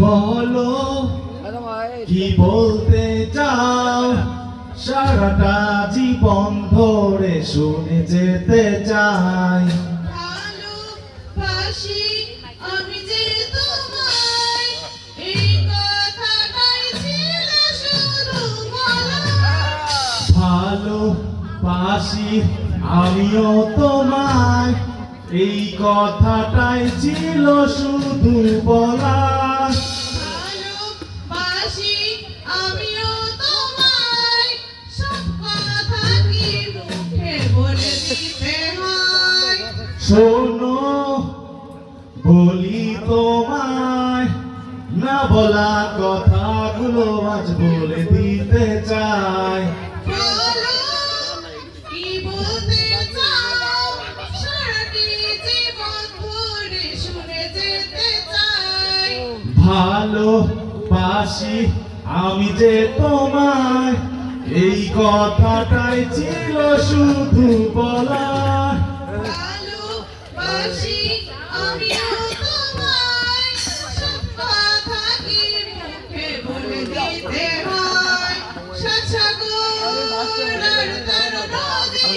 বলো কি বলতে চাও, সারাটা জীবন ধরে শুনে যেতে চাই। ভালোবাসি আমি যে তোমায়, এই কথাটাই ছিল শুধু বলা। ভালোবাসি আমিও তোমায়, এই কথাটাই ছিল শুধু বলা। ভালোবাসি আমিও তোমায়, সব কথা কি মুখে বলে দিতে হয়? শোনো বলি তোমায়, না বলা কথাগুলো আজ বলে দিতে চাই। বলো কি বলতে চাও, সারাটি জীবন ধরে শুনে যেতে চাই। ভালোবাসি আমি যে তোমায়, এই কথাটাই ছিল শুধু বলা। ভালোবাসি আমিও তোমায়, সব কথা কি মুখে বলে দিতে হয়? সাত সাগর আর তার নদী